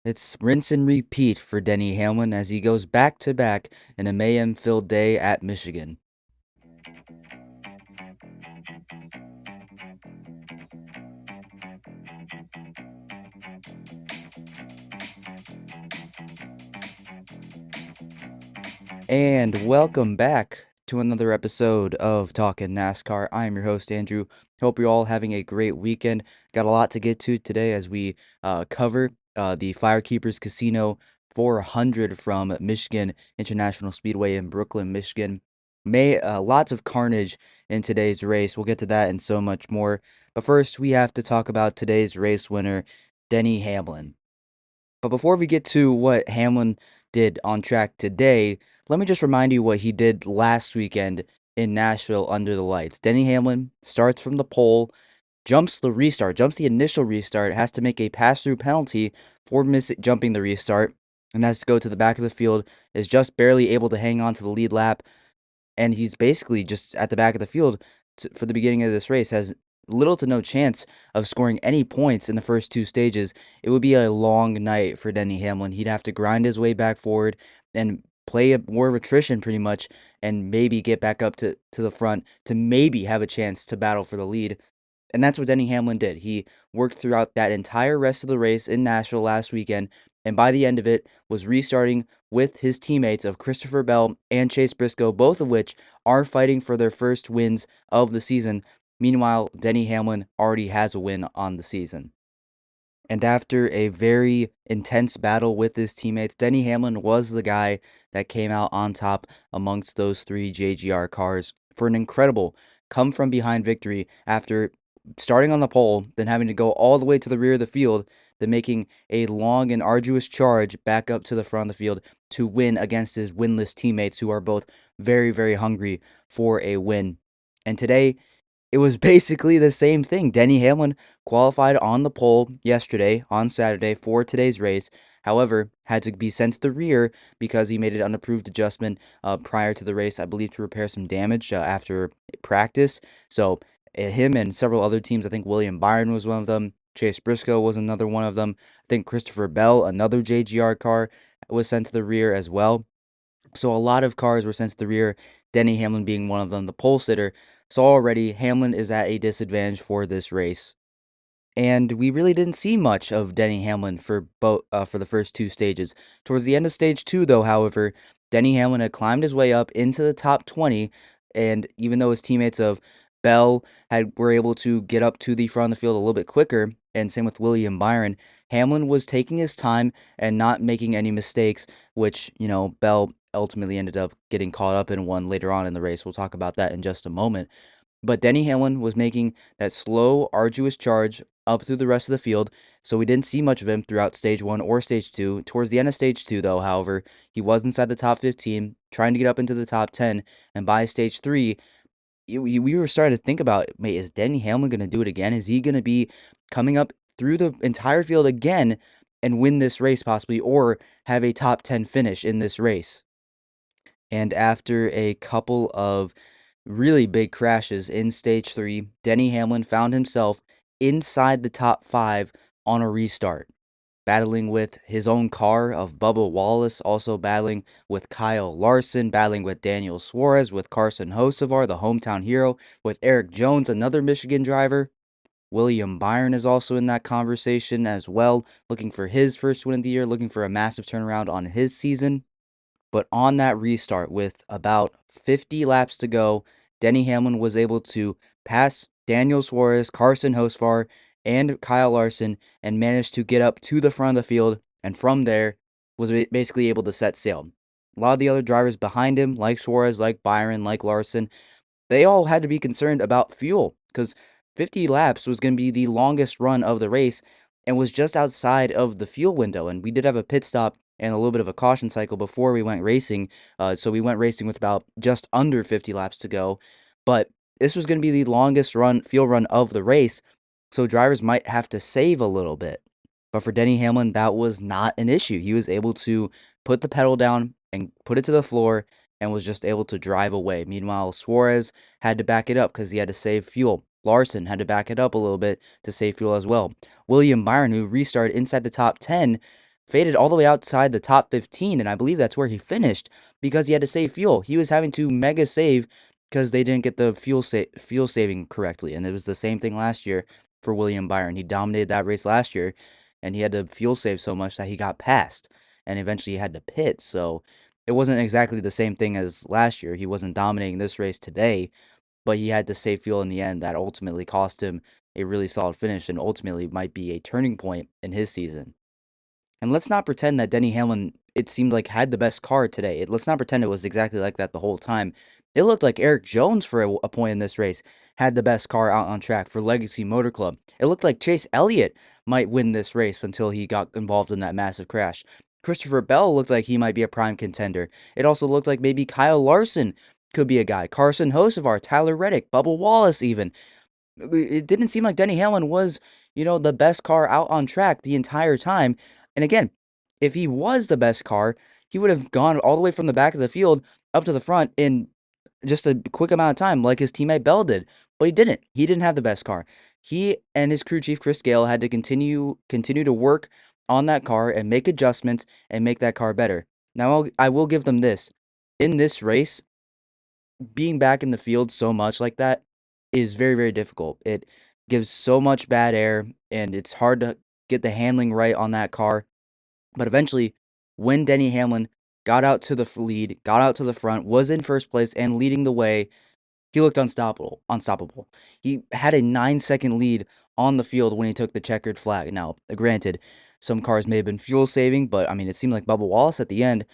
It's rinse and repeat for Denny Hamlin as he goes back to back in a mayhem-filled day at Michigan. And welcome back to another episode of Talkin NASCAR. I am your host, Andrew. Hope you're all having a great weekend. Got a lot to get to today as we cover the Firekeepers Casino 400 from Michigan International Speedway in Brooklyn, Michigan. Lots of carnage in today's race. We'll get to that and so much more. But first, we have to talk about today's race winner, Denny Hamlin. But before we get to what Hamlin did on track today, let me just remind you what he did last weekend in Nashville under the lights. Denny Hamlin starts from the pole, jumps the initial restart, has to make a pass-through penalty for jumping the restart, and has to go to the back of the field, is just barely able to hang on to the lead lap, and he's basically just at the back of the field for the beginning of this race, has little to no chance of scoring any points in the first two stages. It would be a long night for Denny Hamlin. He'd have to grind his way back forward and play a war of attrition pretty much, and maybe get back up to the front to maybe have a chance to battle for the lead. And that's what Denny Hamlin did. He worked throughout that entire rest of the race in Nashville last weekend, and by the end of it was restarting with his teammates of Christopher Bell and Chase Briscoe, both of which are fighting for their first wins of the season. Meanwhile, Denny Hamlin already has a win on the season. And after a very intense battle with his teammates, Denny Hamlin was the guy that came out on top amongst those three JGR cars for an incredible come from behind victory after starting on the pole, then having to go all the way to the rear of the field, then making a long and arduous charge back up to the front of the field to win against his winless teammates who are both very, very hungry for a win. And today, it was basically the same thing. Denny Hamlin qualified on the pole yesterday, on Saturday, for today's race. However, had to be sent to the rear because he made an unapproved adjustment prior to the race, I believe, to repair some damage after practice. So, him and several other teams, I think William Byron was one of them. Chase Briscoe was another one of them. I think Christopher Bell, another JGR car, was sent to the rear as well. So a lot of cars were sent to the rear, Denny Hamlin being one of them, the pole sitter. So already Hamlin is at a disadvantage for this race. And we really didn't see much of Denny Hamlin for the first two stages. Towards the end of stage 2 though, however, Denny Hamlin had climbed his way up into the top 20, and even though his teammates of Bell were able to get up to the front of the field a little bit quicker, and same with William Byron, Hamlin was taking his time and not making any mistakes, which, Bell ultimately ended up getting caught up in one later on in the race. We'll talk about that in just a moment. But Denny Hamlin was making that slow, arduous charge up through the rest of the field, so we didn't see much of him throughout stage 1 or stage 2. Towards the end of stage 2, though, however, he was inside the top 15, trying to get up into the top 10, and by stage 3, we were starting to think about, wait, is Denny Hamlin going to do it again? Is he going to be coming up through the entire field again and win this race possibly, or have a top 10 finish in this race? And after a couple of really big crashes in stage 3, Denny Hamlin found himself inside the top 5 on a restart, battling with his own car of Bubba Wallace, also battling with Kyle Larson, battling with Daniel Suarez, with Carson Hocevar, the hometown hero, with Eric Jones, another Michigan driver. William Byron is also in that conversation as well, looking for his first win of the year, looking for a massive turnaround on his season. But on that restart, with about 50 laps to go, Denny Hamlin was able to pass Daniel Suarez, Carson Hocevar, and Kyle Larson, and managed to get up to the front of the field, and from there was basically able to set sail. A lot of the other drivers behind him, like Suarez, like Byron, like Larson, they all had to be concerned about fuel because 50 laps was going to be the longest run of the race and was just outside of the fuel window. And we did have a pit stop and a little bit of a caution cycle before we went racing. So we went racing with about just under 50 laps to go. But this was going to be the longest fuel run of the race. So drivers might have to save a little bit. But for Denny Hamlin, that was not an issue. He was able to put the pedal down and put it to the floor and was just able to drive away. Meanwhile, Suarez had to back it up because he had to save fuel. Larson had to back it up a little bit to save fuel as well. William Byron, who restarted inside the top 10, faded all the way outside the top 15, and I believe that's where he finished because he had to save fuel. He was having to mega save because they didn't get the fuel saving correctly, and it was the same thing last year for William Byron. He dominated that race last year, and he had to fuel save so much that he got passed, and eventually he had to pit. So it wasn't exactly the same thing as last year. He wasn't dominating this race today, but he had to save fuel in the end. That ultimately cost him a really solid finish and ultimately might be a turning point in his season. And let's not pretend that Denny Hamlin, it seemed like, had the best car today. Let's not pretend it was exactly like that the whole time. It looked like Eric Jones, for a point in this race, had the best car out on track for Legacy Motor Club. It looked like Chase Elliott might win this race until he got involved in that massive crash. Christopher Bell looked like he might be a prime contender. It also looked like maybe Kyle Larson could be a guy. Carson Hocevar, Tyler Reddick, Bubba Wallace even. It didn't seem like Denny Hamlin was, the best car out on track the entire time. And again, if he was the best car, he would have gone all the way from the back of the field up to the front in just a quick amount of time, like his teammate Bell did. But he didn't. He didn't have the best car. He and his crew chief Chris Gale had to continue to work on that car and make adjustments and make that car better. Now I will give them this. In this race, being back in the field so much like that is very, very difficult. It gives so much bad air, and it's hard to get the handling right on that car. But eventually, when Denny Hamlin got out to the lead, got out to the front, was in first place and leading the way, he looked unstoppable. Unstoppable. He had a 9-second lead on the field when he took the checkered flag. Now, granted, some cars may have been fuel saving, but I mean, it seemed like Bubba Wallace at the end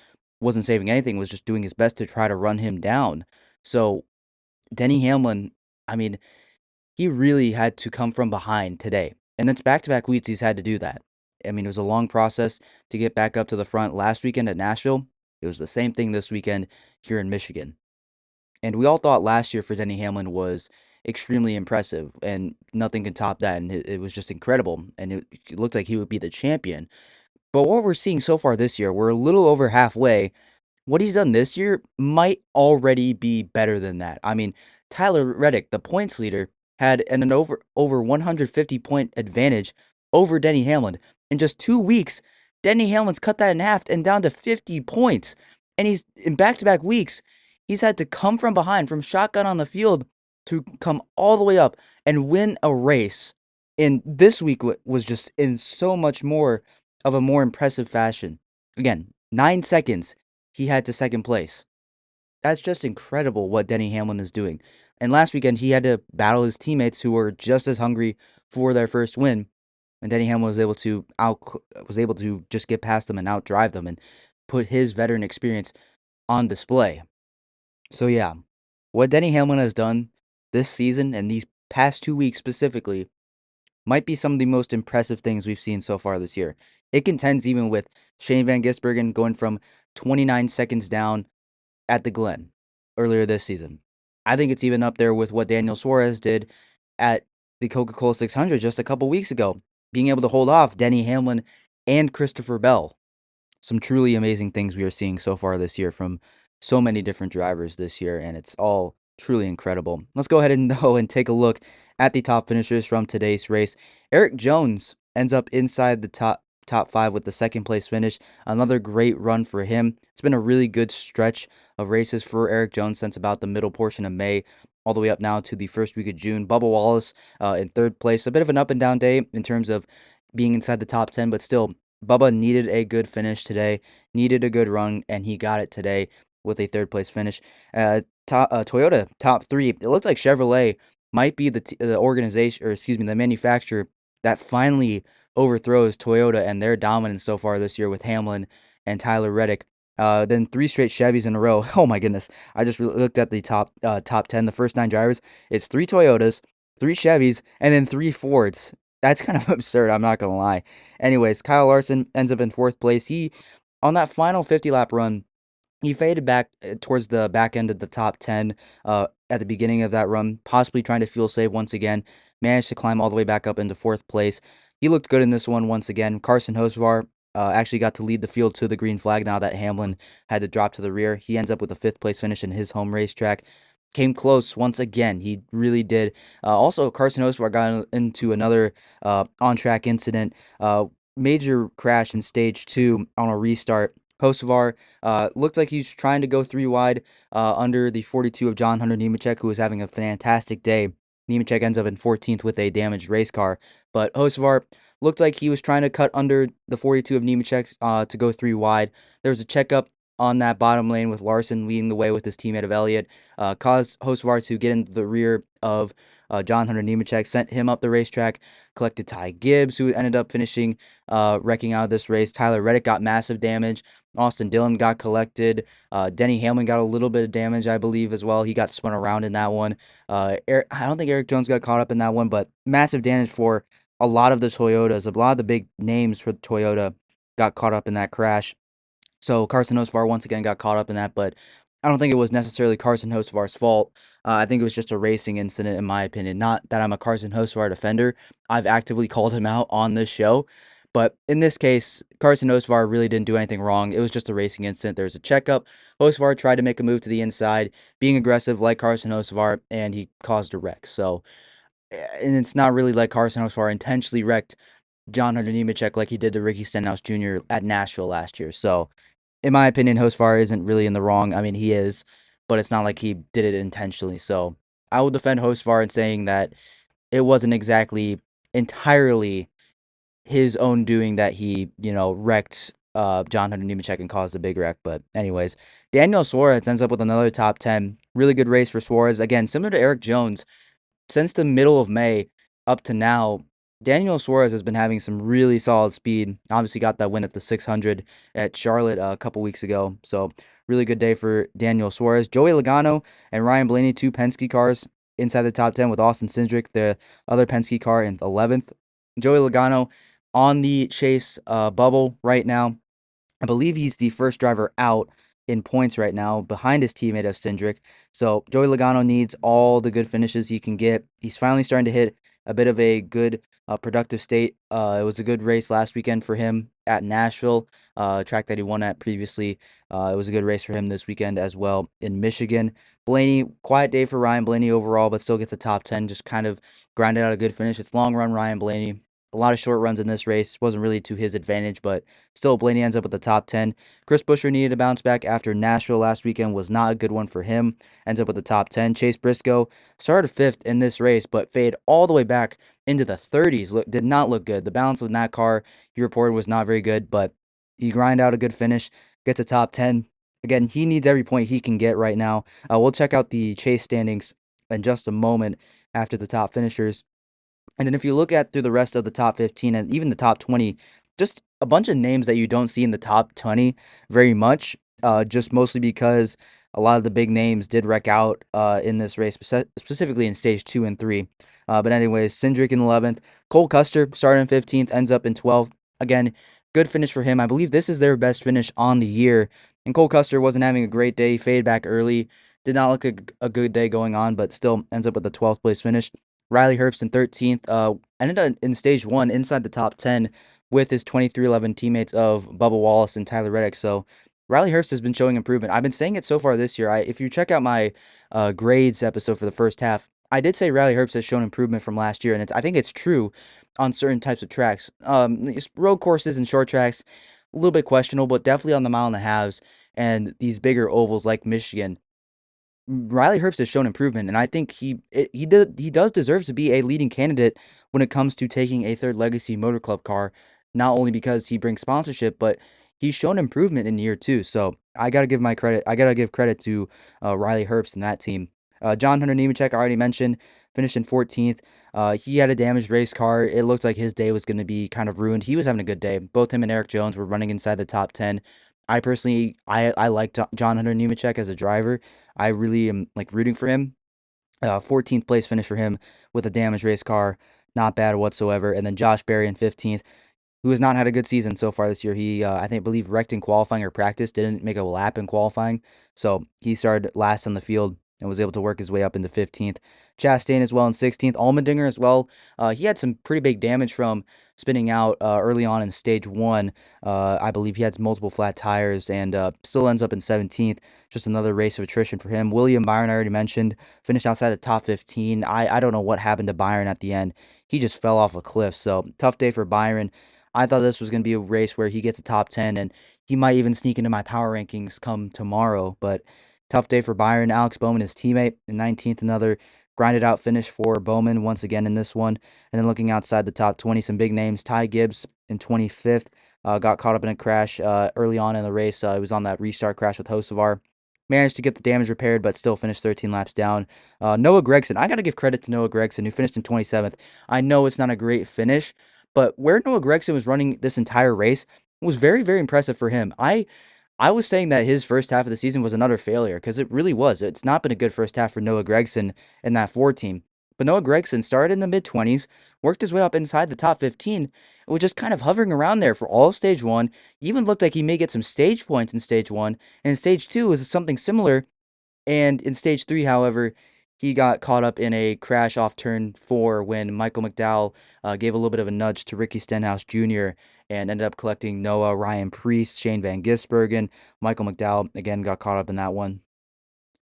wasn't saving anything, was just doing his best to try to run him down. So Denny Hamlin, I mean, he really had to come from behind today. And it's back-to-back weeks he's had to do that. I mean, it was a long process to get back up to the front last weekend at Nashville. It was the same thing this weekend here in Michigan. And we all thought last year for Denny Hamlin was extremely impressive, and nothing could top that. And it was just incredible. And it looked like he would be the champion. But what we're seeing so far this year, we're a little over halfway. What he's done this year might already be better than that. I mean, Tyler Reddick, the points leader, had an over 150 point advantage over Denny Hamlin. In just 2 weeks, Denny Hamlin's cut that in half and down to 50 points. And he's in back-to-back weeks, he's had to come from behind, from shotgun on the field, to come all the way up and win a race. And this week was just in so much more of a more impressive fashion. Again, 9 seconds he had to second place. That's just incredible what Denny Hamlin is doing. And last weekend, he had to battle his teammates who were just as hungry for their first win. And Denny Hamlin was able to just get past them and outdrive them and put his veteran experience on display. So yeah, what Denny Hamlin has done this season and these past 2 weeks specifically might be some of the most impressive things we've seen so far this year. It contends even with Shane Van Gisbergen going from 29 seconds down at the Glen earlier this season. I think it's even up there with what Daniel Suarez did at the Coca-Cola 600 just a couple weeks ago, being able to hold off Denny Hamlin and Christopher Bell. Some truly amazing things we are seeing so far this year from so many different drivers this year, and it's all truly incredible. Let's go ahead and take a look at the top finishers from today's race. Eric Jones ends up inside the top five with the second place finish. Another great run for him. It's been a really good stretch of races for Eric Jones since about the middle portion of May, all the way up now to the first week of June. Bubba Wallace in third place. A bit of an up and down day in terms of being inside the top 10, but still, Bubba needed a good finish today, needed a good run, and he got it today with a third place finish. Toyota top three. It looks like Chevrolet might be the organization, or excuse me, the manufacturer that finally overthrows Toyota and their dominance so far this year with Hamlin and Tyler Reddick. Then 3 straight Chevys in a row. Oh my goodness! I just looked at the top 10. The first 9 drivers. It's 3 Toyotas, 3 Chevys, and then 3 Fords. That's kind of absurd. I'm not gonna lie. Anyways, Kyle Larson ends up in 4th place. He, on that final 50 lap run, he faded back towards the back end of the top 10 at the beginning of that run, possibly trying to fuel save once again. Managed to climb all the way back up into 4th place. He looked good in this one once again. Carson Hocevar actually got to lead the field to the green flag now that Hamlin had to drop to the rear. He ends up with a 5th place finish in his home racetrack. Came close once again. He really did. Also, Carson Hocevar got into another on-track incident major crash in stage 2 on a restart. Hocevar looked like he was trying to go 3 wide under the 42 of John Hunter Nemechek, who was having a fantastic day. Nemechek ends up in 14th with a damaged race car, but Hocevar looked like he was trying to cut under the 42 of Nemechek to go 3 wide. There was a checkup on that bottom lane with Larson leading the way with his teammate of Elliott, caused Hocevar to get into the rear of John Hunter Nemechek, sent him up the racetrack, collected Ty Gibbs, who ended up finishing wrecking out of this race. Tyler Reddick got massive damage. Austin Dillon got collected. Denny Hamlin got a little bit of damage, I believe, as well. He got spun around in that one. I don't think Eric Jones got caught up in that one, but massive damage for a lot of the Toyotas. A lot of the big names for the Toyota got caught up in that crash. So Carson Hocevar once again got caught up in that, but I don't think it was necessarily Carson Hocevar's fault. I think it was just a racing incident, in my opinion. Not that I'm a Carson Hocevar defender. I've actively called him out on this show. But in this case, Carson Hocevar really didn't do anything wrong. It was just a racing incident. There was a checkup. Hocevar tried to make a move to the inside, being aggressive like Carson Hocevar, and he caused a wreck. So, and it's not really like Carson Hocevar intentionally wrecked John Hunter Nemechek like he did to Ricky Stenhouse Jr. at Nashville last year. So, in my opinion, Hocevar isn't really in the wrong. I mean, he is, but it's not like he did it intentionally. So I will defend Hocevar in saying that it wasn't exactly entirely his own doing that he, wrecked John Hunter Nemechek and caused a big wreck. But anyways, Daniel Suarez ends up with another top 10. Really good race for Suarez. Again, similar to Eric Jones, since the middle of May up to now, Daniel Suarez has been having some really solid speed. Obviously got that win at the 600 at Charlotte a couple weeks ago. So really good day for Daniel Suarez. Joey Logano and Ryan Blaney, 2 Penske cars inside the top 10 with Austin Cindric, the other Penske car in 11th. Joey Logano on the chase bubble right now. I believe he's the first driver out in points right now behind his teammate of Cindric. So Joey Logano needs all the good finishes he can get. He's finally starting to hit a bit of a good productive state. It was a good race last weekend for him at Nashville, track that he won at previously. It was a good race for him this weekend as well in Michigan. Blaney, quiet day for Ryan Blaney overall, but still gets a top 10, just kind of grinded out a good finish. It's long run Ryan Blaney. A lot of short runs in this race. Wasn't really to his advantage, but still, Blaney ends up with the top 10. Chris Buescher needed to bounce back after Nashville last weekend. Was not a good one for him. Ends up with the top 10. Chase Briscoe started 5th in this race, but faded all the way back into the 30s. Did not look good. The balance of that car, he reported, was not very good, but he grind out a good finish. Gets a top 10. Again, he needs every point he can get right now. We'll check out the Chase standings in just a moment after the top finishers. And then if you look at through the rest of the top 15 and even the top 20, just a bunch of names that you don't see in the top 20 very much, just mostly because a lot of the big names did wreck out in this race, specifically in stage 2 and 3. But anyways, Cindric in 11th. Cole Custer started in 15th, ends up in 12th. Again, good finish for him. I believe this is their best finish on the year. And Cole Custer wasn't having a great day, faded back early. Did not look a good day going on, but still ends up with a 12th place finish. Riley Herbst in 13th, ended up in stage 1 inside the top 10 with his 2311 teammates of Bubba Wallace and Tyler Reddick. So Riley Herbst has been showing improvement. I've been saying it so far this year. If you check out my grades episode for the first half, I did say Riley Herbst has shown improvement from last year, and I think it's true on certain types of tracks. Road courses and short tracks, a little bit questionable, but definitely on the mile and a halves and these bigger ovals like Michigan. Riley Herbst has shown improvement, and I think he does deserve to be a leading candidate when it comes to taking a third Legacy Motor Club car. Not only because he brings sponsorship, but he's shown improvement in year 2. So I gotta give my credit. I gotta give credit to Riley Herbst and that team. John Hunter Nemechek, I already mentioned, finished in 14th. He had a damaged race car. It looks like his day was going to be kind of ruined. He was having a good day. Both him and Eric Jones were running inside the top 10. I personally, I like John Hunter Nemechek as a driver. I really am like rooting for him. 14th place finish for him with a damaged race car. Not bad whatsoever. And then Josh Berry in 15th, who has not had a good season so far this year. He, believe wrecked in qualifying or practice, didn't make a lap in qualifying. So he started last on the field and was able to work his way up into 15th. Chastain as well in 16th. Allmendinger as well. He had some pretty big damage from spinning out early on in stage 1. I believe he had multiple flat tires and still ends up in 17th. Just another race of attrition for him. William Byron, I already mentioned, finished outside the top 15. I don't know what happened to Byron at the end. He just fell off a cliff. So tough day for Byron. I thought this was going to be a race where he gets a top 10 and he might even sneak into my power rankings come tomorrow. But tough day for Byron. Alex Bowman, his teammate, in 19th, another grinded out finish for Bowman once again in this one. And then looking outside the top 20, some big names. Ty Gibbs in 25th got caught up in a crash early on in the race. It was on that restart crash with Hocevar. Managed to get the damage repaired, but still finished 13 laps down. Noah Gragson, I got to give credit to Noah Gragson, who finished in 27th. I know it's not a great finish, but where Noah Gragson was running this entire race was very, very impressive for him. I was saying that his first half of the season was another failure because it really was. It's not been a good first half for Noah Gragson and that Ford team. But Noah Gragson started in the mid 20s, worked his way up inside the top 15, and was just kind of hovering around there for all of stage one. Even looked like he may get some stage points in stage one. And in stage two was something similar. And in stage three, however, he got caught up in a crash off turn four when Michael McDowell gave a little bit of a nudge to Ricky Stenhouse Jr. and ended up collecting Noah, Ryan Priest, Shane Van Gisbergen. Michael McDowell, again, got caught up in that one.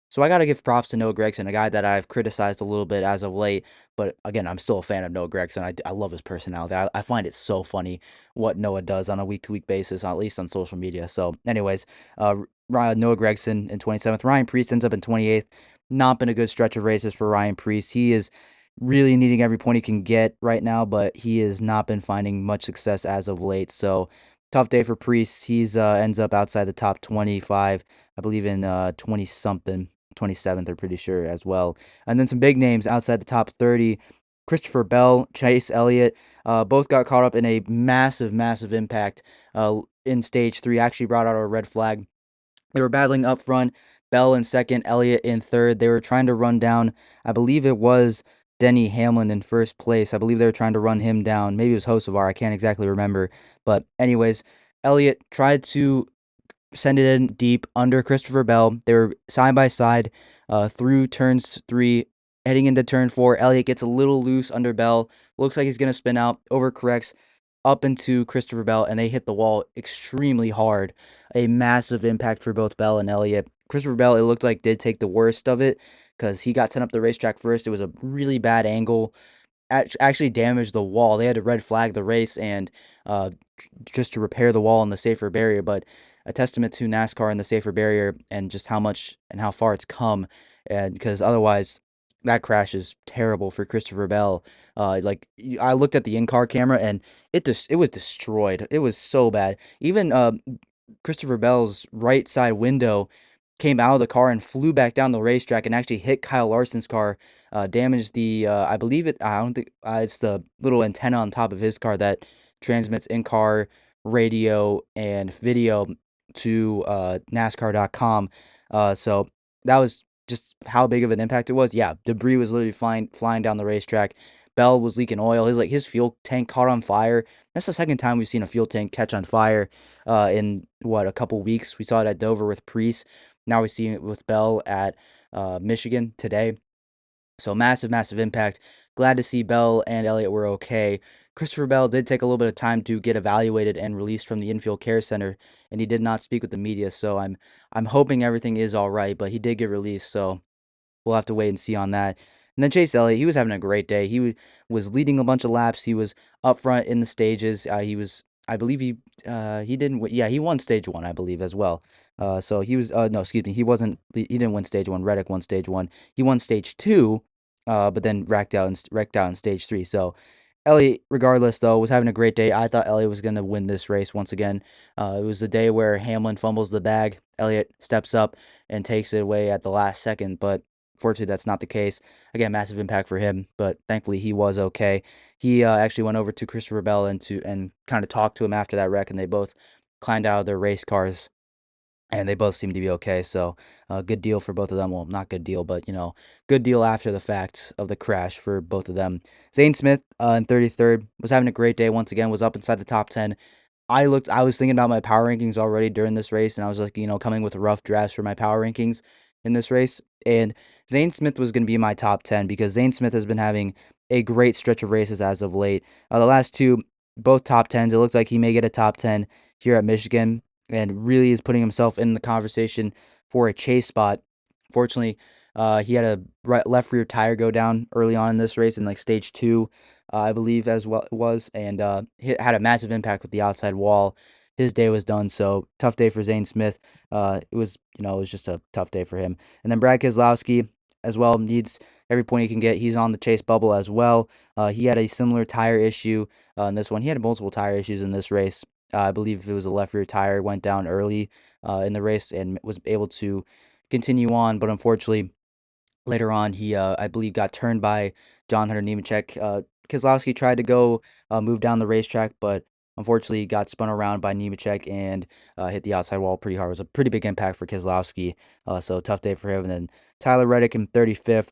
So I got to give props to Noah Gragson, a guy that I've criticized a little bit as of late. But again, I'm still a fan of Noah Gragson. I love his personality. I find it so funny what Noah does on a week-to-week basis, at least on social media. So anyways, Noah Gragson in 27th. Ryan Priest ends up in 28th. Not been a good stretch of races for Ryan Priest. He is really needing every point he can get right now, but he has not been finding much success as of late. So tough day for Priest. He's ends up outside the top 25, I believe in 20 something. 27th, I'm pretty sure, as well. And then some big names outside the top 30. Christopher Bell, Chase Elliott, both got caught up in a massive, massive impact in stage three. Actually brought out a red flag. They were battling up front. Bell in second, Elliott in third. They were trying to run down, I believe it was Denny Hamlin in first place. I believe they were trying to run him down. Maybe it was Hocevar. I can't exactly remember. But anyways, Elliott tried to send it in deep under Christopher Bell. They were side by side through turns three, heading into turn four. Elliott gets a little loose under Bell. Looks like he's going to spin out, overcorrects up into Christopher Bell, and they hit the wall extremely hard. A massive impact for both Bell and Elliott. Christopher Bell, it looked like, did take the worst of it because he got sent up the racetrack first. It was a really bad angle, actually damaged the wall. They had to red flag the race and just to repair the wall and the safer barrier. But a testament to NASCAR and the safer barrier and just how much and how far it's come. And because otherwise, that crash is terrible for Christopher Bell. I looked at the in-car camera and it was destroyed. It was so bad. Even Christopher Bell's right side window came out of the car and flew back down the racetrack and actually hit Kyle Larson's car, damaged the I believe it. I don't think it's the little antenna on top of his car that transmits in-car radio and video to NASCAR.com. So that was just how big of an impact it was. Yeah, debris was literally flying down the racetrack. Bell was leaking oil. His fuel tank caught on fire. That's the second time we've seen a fuel tank catch on fire in what, a couple weeks. We saw it at Dover with Priest. Now we're seeing it with Bell at Michigan today. So massive, massive impact. Glad to see Bell and Elliott were okay. Christopher Bell did take a little bit of time to get evaluated and released from the infield care center, and he did not speak with the media. So I'm hoping everything is all right, but he did get released. So we'll have to wait and see on that. And then Chase Elliott, he was having a great day. Was leading a bunch of laps. He was up front in the stages. I believe he didn't. Yeah, he won stage one, I believe, as well. So he was. No, excuse me. He wasn't. He didn't win stage one. Reddick won stage one. He won stage two, but then wrecked out in stage three. So Elliott, regardless, though, was having a great day. I thought Elliott was going to win this race once again. It was the day where Hamlin fumbles the bag. Elliott steps up and takes it away at the last second, but fortunately, that's not the case. Again, massive impact for him, but thankfully he was okay. He actually went over to Christopher Bell and kind of talked to him after that wreck, and they both climbed out of their race cars, and they both seemed to be okay. So, good deal for both of them. Well, not good deal, but good deal after the fact of the crash for both of them. Zane Smith in 33rd was having a great day once again. Was up inside the top 10. I was thinking about my power rankings already during this race, and I was like, coming with rough drafts for my power rankings in this race. And Zane Smith was going to be my top 10 because Zane Smith has been having a great stretch of races as of late. The last two, both top 10s. It looks like he may get a top 10 here at Michigan and really is putting himself in the conversation for a chase spot. Fortunately, he had a left rear tire go down early on in this race in like stage two. I believe as well it was, and had a massive impact with the outside wall. His day was done, so tough day for Zane Smith. It was just a tough day for him. And then Brad Keselowski as well needs every point he can get. He's on the chase bubble as well. He had a similar tire issue in this one. He had multiple tire issues in this race. I believe it was a left rear tire went down early in the race and was able to continue on, but unfortunately later on, he, I believe, got turned by John Hunter Nemechek. Keselowski tried to go move down the racetrack, but unfortunately got spun around by Nemechek and hit the outside wall pretty hard. It was a pretty big impact for Keselowski, so tough day for him. And then Tyler Reddick in 35th,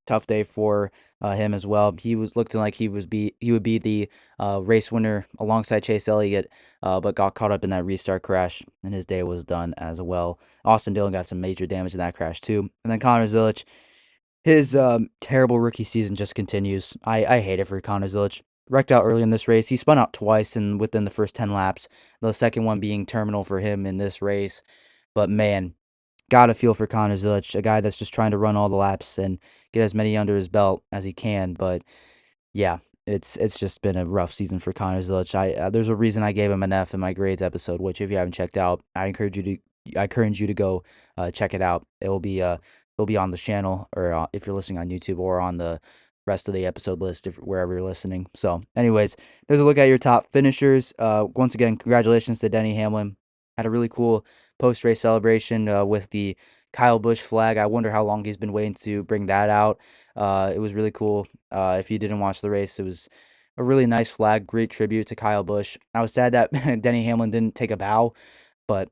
tough day for him as well. He was looking like he would be the race winner alongside Chase Elliott, but got caught up in that restart crash, and his day was done as well. Austin Dillon got some major damage in that crash too. And then Connor Zilic, his terrible rookie season just continues. I hate it for Connor Zilic. Wrecked out early in this race. He spun out twice and within the first 10 laps. The second one being terminal for him in this race. But man, gotta feel for Connor Zilic, a guy that's just trying to run all the laps and get as many under his belt as he can. But yeah, it's just been a rough season for Connor Zilic. There's a reason I gave him an F in my grades episode, which if you haven't checked out, I encourage you to go check it out. It'll be on the channel, or if you're listening on YouTube, or on the rest of the episode list if wherever you're listening. So, anyways, there's a look at your top finishers. Once again, congratulations to Denny Hamlin. Had a really cool post race celebration with the Kyle Busch flag. I wonder how long he's been waiting to bring that out. It was really cool. If you didn't watch the race, it was a really nice flag. Great tribute to Kyle Busch. I was sad that Denny Hamlin didn't take a bow, but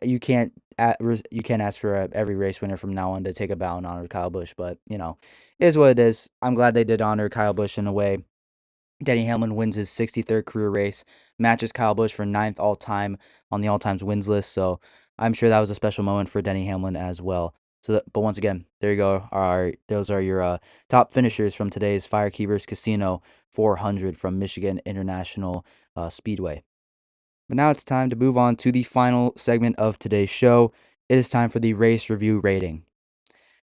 you can't ask for every race winner from now on to take a bow in honor of Kyle Busch. But it is what it is. I'm glad they did honor Kyle Busch in a way. Denny Hamlin wins his 63rd career race, matches Kyle Busch for 9th all time on the all times wins list. So I'm sure that was a special moment for Denny Hamlin as well. But once again, there you go. Those are your top finishers from today's Firekeepers Casino 400 from Michigan International Speedway. But now it's time to move on to the final segment of today's show. It is time for the race review rating.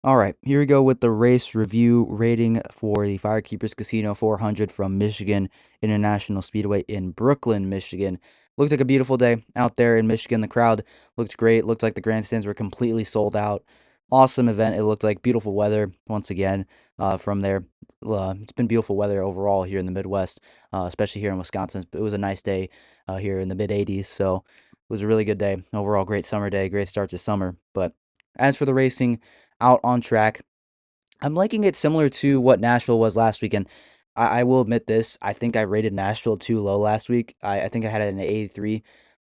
All right, here we go with the race review rating for the Firekeepers Casino 400 from Michigan International Speedway in Brooklyn, Michigan. Looked like a beautiful day out there in Michigan. The crowd looked great. Looked like the grandstands were completely sold out. Awesome event. It looked like beautiful weather once again from there. It's been beautiful weather overall here in the Midwest, especially here in Wisconsin. It was a nice day here in the mid 80s, so it was a really good day. Overall, great summer day, great start to summer. But as for the racing out on track, I'm liking it similar to what Nashville was last weekend. I will admit this. I think I rated Nashville too low last week. I think I had it in an 83.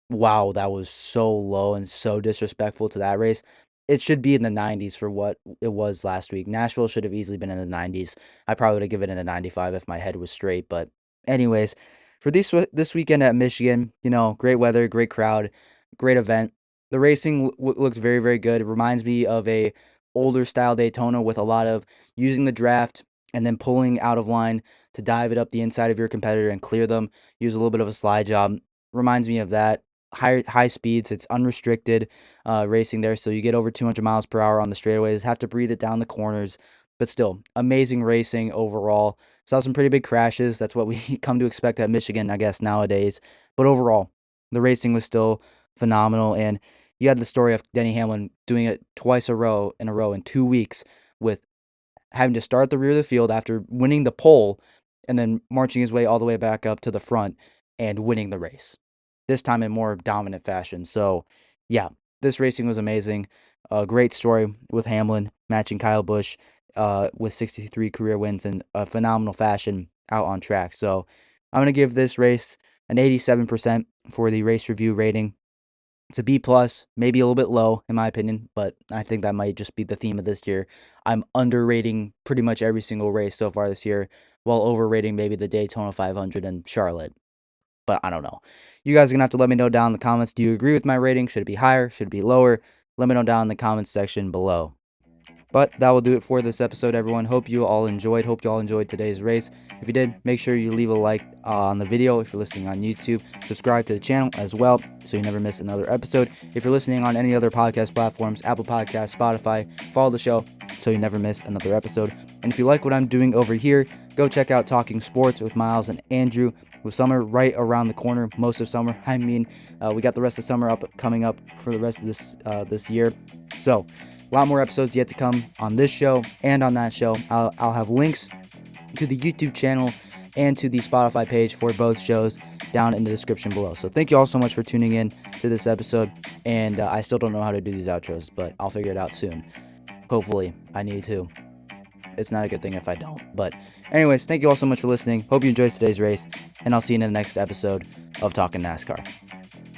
Wow, that was so low and so disrespectful to that race. It should be in the 90s for what it was last week. Nashville should have easily been in the 90s. I probably would have given it a 95 if my head was straight. But anyways, for this weekend at Michigan, great weather, great crowd, great event. The racing looked very, very good. It reminds me of a older style Daytona with a lot of using the draft and then pulling out of line to dive it up the inside of your competitor and clear them. Use a little bit of a slide job. Reminds me of that. High speeds. It's unrestricted racing there, so you get over 200 miles per hour on the straightaways. Have to breathe it down the corners, but still amazing racing overall. Saw some pretty big crashes. That's what we come to expect at Michigan, I guess, nowadays. But overall, the racing was still phenomenal, and you had the story of Denny Hamlin doing it twice in a row in 2 weeks, with having to start at the rear of the field after winning the pole and then marching his way all the way back up to the front and winning the race, this time in more dominant fashion. So, yeah, this racing was amazing. A great story with Hamlin matching Kyle Busch with 63 career wins in a phenomenal fashion out on track. So, I'm going to give this race an 87% for the race review rating. It's a B plus, maybe a little bit low in my opinion, but I think that might just be the theme of this year. I'm underrating pretty much every single race so far this year, while overrating maybe the Daytona 500 and Charlotte. But I don't know. You guys are gonna have to let me know down in the comments. Do you agree with my rating? Should it be higher? Should it be lower? Let me know down in the comments section below. But that will do it for this episode, everyone. Hope you all enjoyed today's race. If you did, make sure you leave a like on the video. If you're listening on YouTube, subscribe to the channel as well so you never miss another episode. If you're listening on any other podcast platforms, Apple Podcasts, Spotify, follow the show so you never miss another episode. And if you like what I'm doing over here, go check out Talking Sports with Miles and Andrew. With summer right around the corner, most of summer. I mean, we got the rest of summer coming up for the rest of this year. So, a lot more episodes yet to come on this show and on that show. I'll have links to the YouTube channel and to the Spotify page for both shows down in the description below. So thank you all so much for tuning in to this episode. And I still don't know how to do these outros, but I'll figure it out soon. Hopefully, I need to. It's not a good thing if I don't. But anyways, thank you all so much for listening. Hope you enjoyed today's race, and I'll see you in the next episode of Talkin NASCAR.